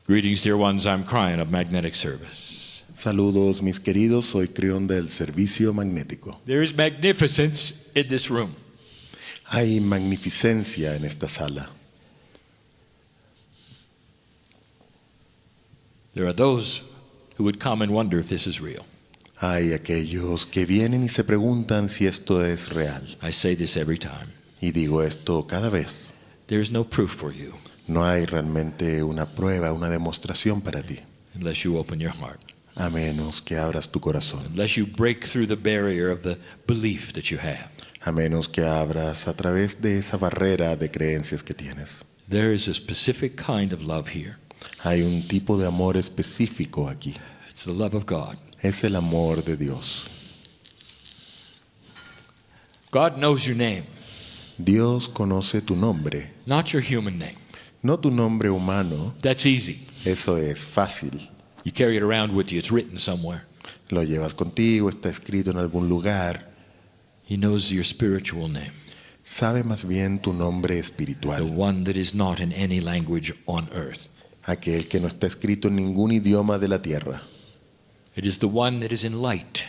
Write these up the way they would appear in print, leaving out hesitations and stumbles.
Greetings, dear ones. I'm Kryon of Magnetic Service. Saludos, mis queridos. Soy Kryon del Servicio Magnético. There is magnificence in this room. Hay magnificencia en esta sala. There are those who would come and wonder if this is real. Hay aquellos que vienen y se preguntan si esto es real. I say this every time. Y digo esto cada vez. There is no proof for you No hay realmente una prueba, una demostración para ti, unless you open your heart, a menos que abras tu corazón, unless you break through the barrier of the belief that you have. a menos que abras a través de esa barrera de creencias que tienes. There is a specific kind of love here. Hay un tipo de amor específico aquí. It's the love of God. Es el amor de Dios. God knows your name, Dios conoce tu nombre, not your human name. no tu nombre humano. That's easy. Eso es fácil. You carry it around with you. It's written somewhere. Lo llevas contigo, está escrito en algún lugar. He knows your spiritual name, Sabe más bien tu nombre the espiritual, one that is not in any language on earth. aquel que no está escrito en ningún idioma de la tierra. It is the one that is in light.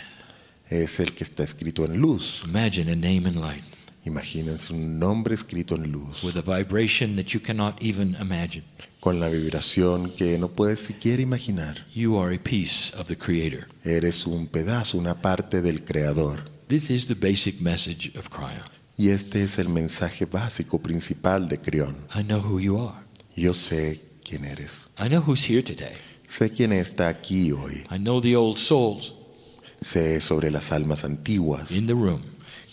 Es el que está escrito en luz. Imagine a name in light Imagínense un nombre escrito en luz, with a vibration that you cannot even imagine. con la vibración que no puedes siquiera imaginar. You are a piece of the Creator. Eres un pedazo, una parte del Creador. This is the basic message of Kryon. Y este es el mensaje básico principal de Kryon. I know who you are. Yo sé quién eres. I know who's here today. Sé quién está aquí hoy. I know the old souls Sé sobre las almas antiguas in the room.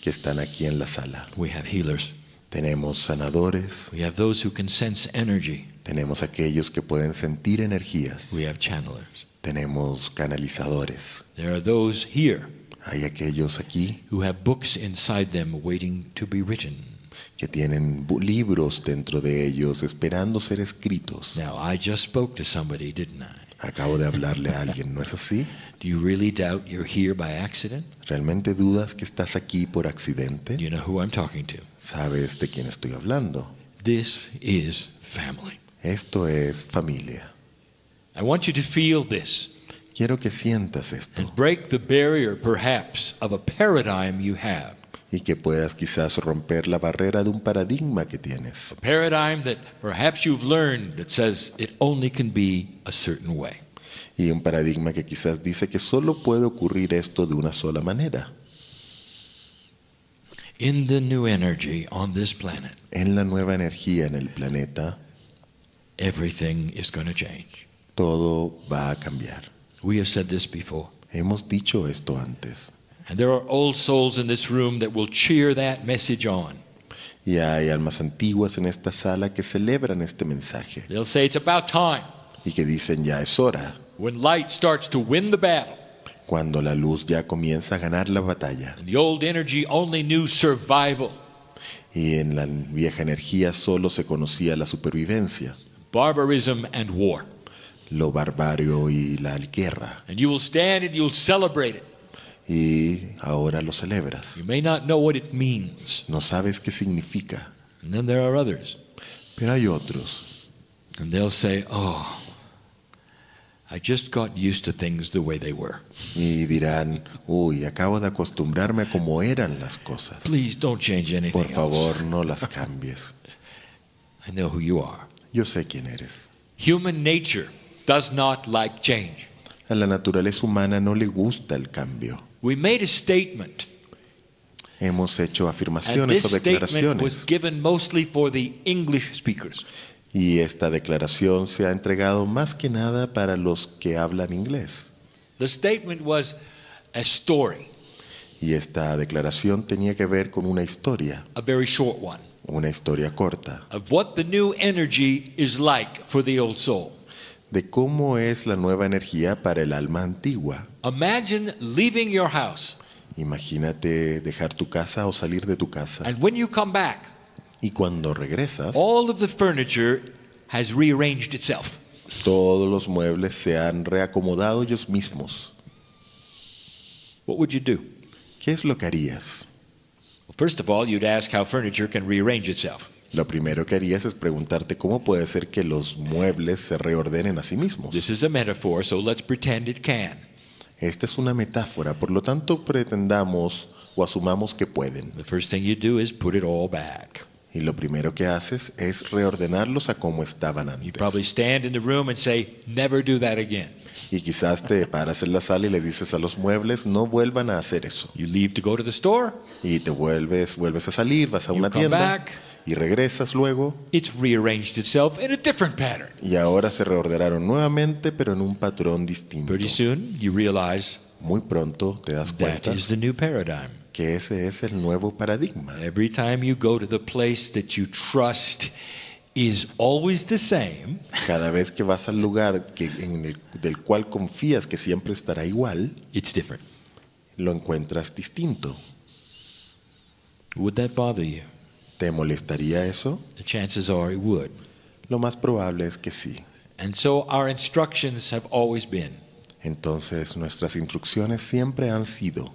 que están aquí en la sala. We have healers. Tenemos sanadores, We have those who can sense energy. tenemos aquellos que pueden sentir energías, We have channelers. tenemos canalizadores. There are those here Hay aquellos aquí who have books inside them waiting to be written. que tienen libros dentro de ellos esperando ser escritos. Now, I just spoke to somebody, didn't I? Acabo de hablarle a alguien, ¿no es así? Do you really doubt you're here by accident? ¿Realmente dudas que estás aquí por accidente? You know who I'm talking to. ¿Sabes de quién estoy hablando? This is family. Esto es familia. I want you to feel this Quiero que sientas esto and break the barrier, perhaps, of a paradigm you have. y que puedas quizás romper la barrera de un paradigma que tienes. A paradigm that perhaps you've learned that says it only can be a certain way. Y un paradigma que quizás dice que solo puede ocurrir esto de una sola manera. In the new energy on this planet, En la nueva energía en el planeta, everything is going to change. todo va a cambiar. We have said this before. Hemos dicho esto antes. And there are old souls in this room that will cheer that message on. Y hay almas antiguas en esta sala que celebran este mensaje They'll say it's about time y que dicen ya es hora, when light starts to win the battle cuando la luz ya comienza a ganar la batalla. and the old energy only knew survival, Y en la vieja energía solo se conocía la supervivencia, barbarism, and war. lo barbario y la guerra. And you will stand and you'll celebrate it. Y ahora lo celebras. You may not know what it means. No sabes qué significa. And then there are others. Pero hay otros And they'll say, oh, I just got used to things the way they were. y dirán, uy, acabo de acostumbrarme a cómo eran las cosas. Please don't change anything Por else. favor, no las cambies. I know who you are. Yo sé quién eres. Human nature does not like change. A la naturaleza humana no le gusta el cambio. We made a statement, Hemos hecho and afirmaciones this o statement was declaraciones. given mostly for the English speakers. Y esta declaración se ha entregado más que nada para los que hablan inglés. The statement was a story, Y esta declaración tenía que ver con una historia una historia corta, of what the new energy is like for the old soul. de cómo es la nueva energía para el alma antigua. Imagine leaving your house, Imagínate dejar tu casa o salir de tu casa. and when you come back, Y cuando regresas, all of the furniture has rearranged itself. todos los muebles se han reacomodado ellos mismos. What would you do? ¿Qué es lo que harías? Well, first of all, you'd ask how furniture can rearrange itself. Lo primero que harías es preguntarte cómo puede ser que los muebles se reordenen a sí mismos. This is a metaphor, so let's pretend it can. Esta es una metáfora, por lo tanto pretendamos o asumamos que pueden. The first thing you do is put it all back. Y lo primero que haces es reordenarlos a como estaban You antes. probably stand in the room and say, never do that again. Y quizás te paras en la sala y le dices a los muebles, no vuelvan a hacer eso. You leave to go to the store, Y te vuelves a salir, vas a You una come tienda back. y regresas luego. it's rearranged itself in a different pattern. Y ahora se reordenaron nuevamente, pero en un patrón distinto. Pretty soon, you realize Muy pronto te das that cuenta is the new paradigm. que ese es el nuevo paradigma. Every time you go to the place that you trust is always the same, Cada vez que vas al lugar del cual confías que siempre estará igual, it's different. lo encuentras distinto. Would that bother you? ¿Te molestaría eso? The chances are it would. Lo más probable es que sí. And so our instructions have always been Entonces nuestras instrucciones siempre han sido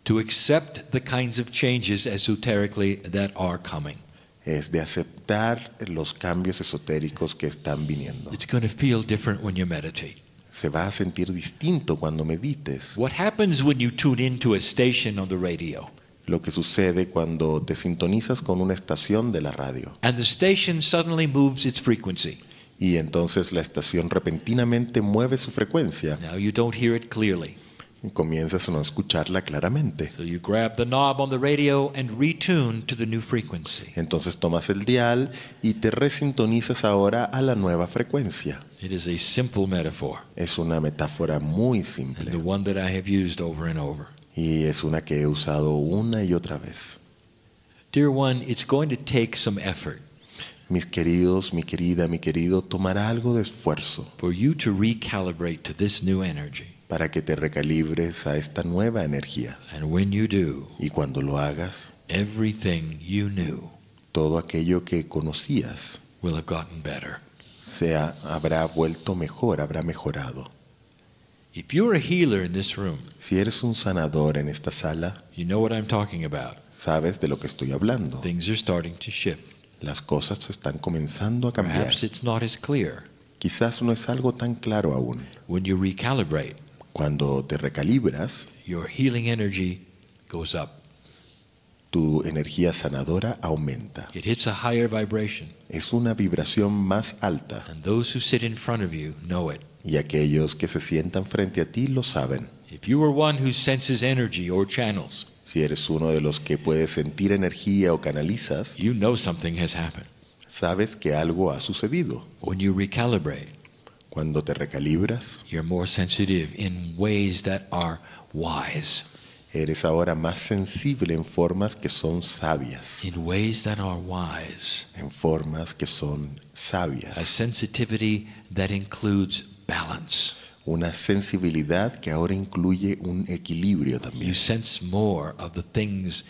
to accept the kinds of changes esoterically that are coming. es de aceptar los cambios esotéricos que están viniendo. It's going to feel different when you meditate. Se va a sentir distinto cuando medites. What happens when you tune into a station on the radio Lo que sucede cuando te sintonizas con una estación de la radio and the station suddenly moves its frequency? y entonces la estación repentinamente mueve su frecuencia Now you don't hear it clearly. y comienzas a no escucharla claramente. So you grab the knob on the radio and retune to the new frequency. Entonces tomas el dial y te resintonizas ahora a la nueva frecuencia. It is a simple metaphor, Es una metáfora muy and the simple one that I have used over and over. y es una que he usado una y otra vez. Dear one, it's going to take some effort Mis queridos, mi querida, mi querido, tomará algo de esfuerzo for you to recalibrate to this new energy. para que te recalibres a esta nueva energía. And when you do, Y cuando lo hagas, everything you knew todo aquello que conocías will have gotten better. habrá vuelto mejor, habrá mejorado. If you're a healer in this room, Si eres un sanador en esta sala, you know what I'm talking about. sabes de lo que estoy hablando. Things are starting to shift. Las cosas están comenzando a cambiar. Perhaps it's not as clear. Quizás no es algo tan claro aún. When you recalibrate, Cuando te recalibras, your healing energy goes up. tu energía sanadora aumenta. It hits a higher vibration, Es una vibración más alta and those who sit in front of you know it. y aquellos que se sientan frente a ti lo saben. If you are one who senses energy or channels, Si eres uno de los que puede sentir energía o canalizas, you know something has happened. sabes que algo ha sucedido. When you recalibrate, Cuando te recalibras, you're more sensitive in ways that are wise, eres ahora más sensible en formas que son sabias. in ways that are wise. En formas que son A sabias. sensitivity that includes balance. Una sensibilidad que ahora incluye un equilibrio You también. sense more of the things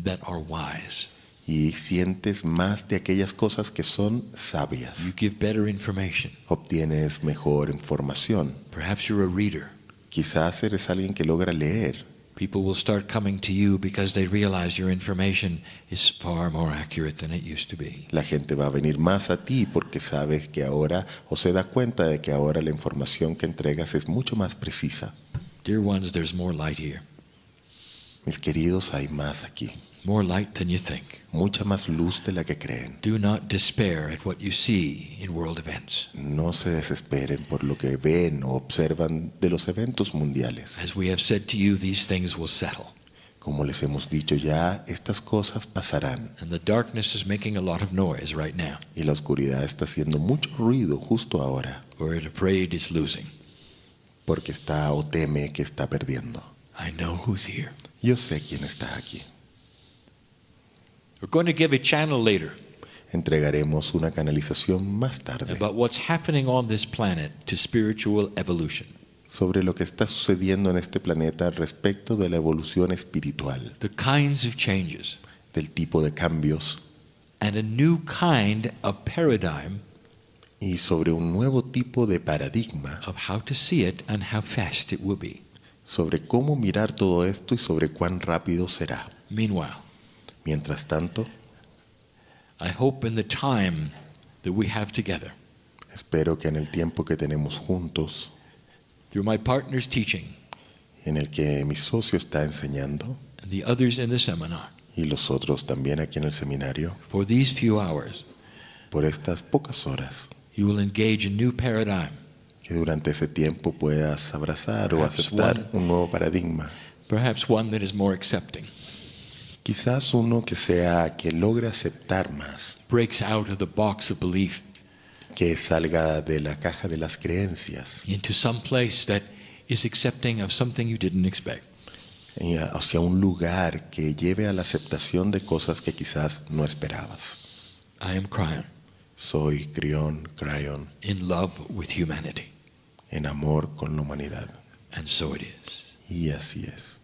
that are wise. Y sientes más de aquellas cosas que son sabias. You give better information. Obtienes mejor información. Perhaps you're a reader. Quizás eres alguien que logra leer. People will start coming to you because they realize your information is far more accurate than it used to be. La gente va a venir más a ti porque sabes que ahora o se da cuenta de que ahora la información que entregas es mucho más precisa. Dear ones, there's more light here. Mis queridos, hay más aquí. More light than you think. Mucha más luz de la que creen. Do not despair at what you see in world events. No se desesperen por lo que ven o observan de los eventos mundiales. As we have said to you, these things will settle. Como les hemos dicho ya, estas cosas pasarán. And the darkness is making a lot of noise right now. Y la oscuridad está haciendo mucho ruido justo ahora. For it afraid it's losing. Porque está o teme que está perdiendo. I know who's here. Yo sé quién está aquí. We're going to give a channel later Entregaremos una canalización más tarde about what's happening on this planet to spiritual evolution. sobre lo que está sucediendo en este planeta respecto de la evolución espiritual, The kinds of changes del tipo de cambios and a new kind of paradigm y sobre un nuevo tipo de paradigma, of how to see it and how fast it will be. sobre cómo mirar todo esto y sobre cuán rápido será. Meanwhile, Mientras tanto, I hope in the time that we have together, Espero que en el tiempo que tenemos juntos, through my partner's teaching en el que mi socio está enseñando and the others in the seminar, y los otros también aquí en el seminario, for these few hours, por estas pocas horas, you will engage a new paradigm, que durante ese tiempo puedas abrazar o Perhaps aceptar un nuevo paradigma. perhaps one that is more accepting, Quizás uno que logre aceptar más, breaks out of the box of belief que salga de la caja de las creencias into some place that is accepting of something you didn't expect. hacia un lugar que lleve a la aceptación de cosas que quizás no esperabas. I am Kryon, Soy Kryon, in love with humanity, en amor con la humanidad. and so it is. Y así es.